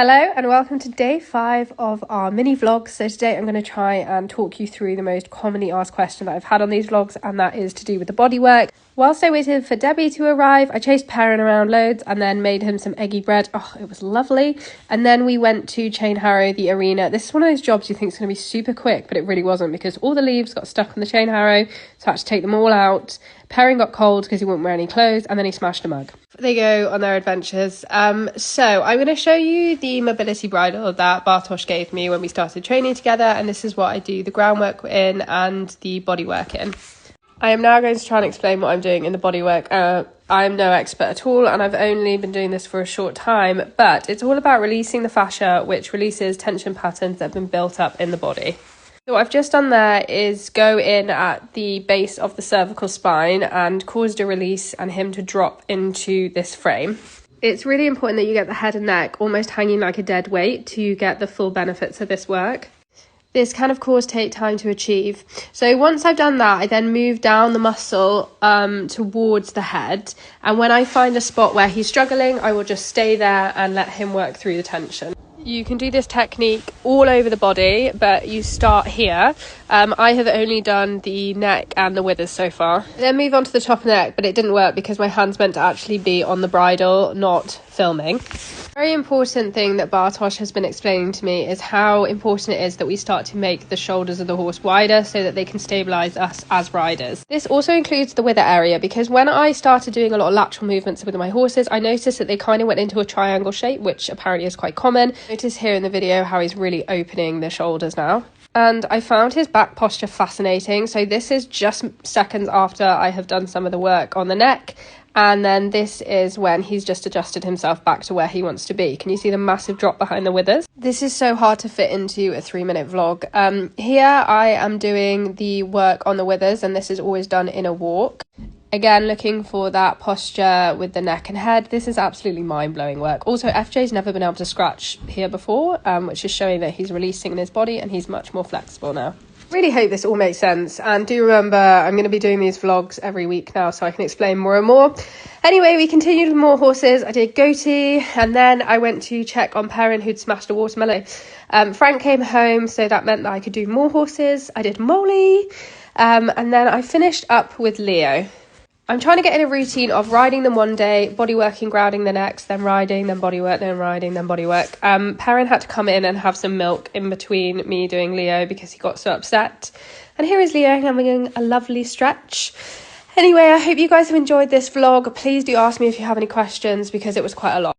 Hello and welcome to day 5 of our mini vlogs. So today I'm going to try and talk you through the most commonly asked question that I've had on these vlogs, and that is to do with the bodywork. Whilst I waited for Debbie to arrive, I chased Perrin around loads and then made him some eggy bread. Oh, it was lovely. And then we went to Chain Harrow, the arena. This is one of those jobs you think is going to be super quick, but it really wasn't, because all the leaves got stuck on the chain harrow, so I had to take them all out. Perrin got cold because he wouldn't wear any clothes, and then he smashed a mug. They go on their adventures. So I'm going to show you the mobility bridle that Bartosz gave me when we started training together, and this is what I do the groundwork in and the bodywork in. I am now going to try and explain what I'm doing in the bodywork. I'm no expert at all, and I've only been doing this for a short time, but it's all about releasing the fascia, which releases tension patterns that have been built up in the body. So what I've just done there is go in at the base of the cervical spine and caused a release and him to drop into this frame. It's really important that you get the head and neck almost hanging like a dead weight to get the full benefits of this work. This can, of course, take time to achieve. So once I've done that, I then move down the muscle towards the head. And when I find a spot where he's struggling, I will just stay there and let him work through the tension. You can do this technique all over the body, but you start here. I have only done the neck and the withers so far. Then move on to the top of the neck, but it didn't work because my hand's meant to actually be on the bridle, not filming. Very important thing that Bartosz has been explaining to me is how important it is that we start to make the shoulders of the horse wider so that they can stabilize us as riders. This also includes the wither area, because when I started doing a lot of lateral movements with my horses, I noticed that they kind of went into a triangle shape, which apparently is quite common. Notice here in the video how he's really opening the shoulders now. And I found his back posture fascinating. So this is just seconds after I have done some of the work on the neck. And then this is when he's just adjusted himself back to where he wants to be. Can you see the massive drop behind the withers? This is so hard to fit into a 3-minute vlog. Here I am doing the work on the withers, and this is always done in a walk. Again, looking for that posture with the neck and head. This is absolutely mind-blowing work. Also, FJ's never been able to scratch here before, which is showing that he's releasing in his body and he's much more flexible now. Really hope this all makes sense, and do remember I'm going to be doing these vlogs every week now so I can explain more and more. Anyway, we continued with more horses. I did goatee, and then I went to check on Perrin, who'd smashed a watermelon. Frank came home, so that meant that I could do more horses. I did Molly, and then I finished up with Leo. I'm trying to get in a routine of riding them one day, bodyworking, grounding the next, then riding, then bodywork, then riding, then bodywork. Perrin had to come in and have some milk in between me doing Leo because he got so upset. And here is Leo having a lovely stretch. Anyway, I hope you guys have enjoyed this vlog. Please do ask me if you have any questions, because it was quite a lot.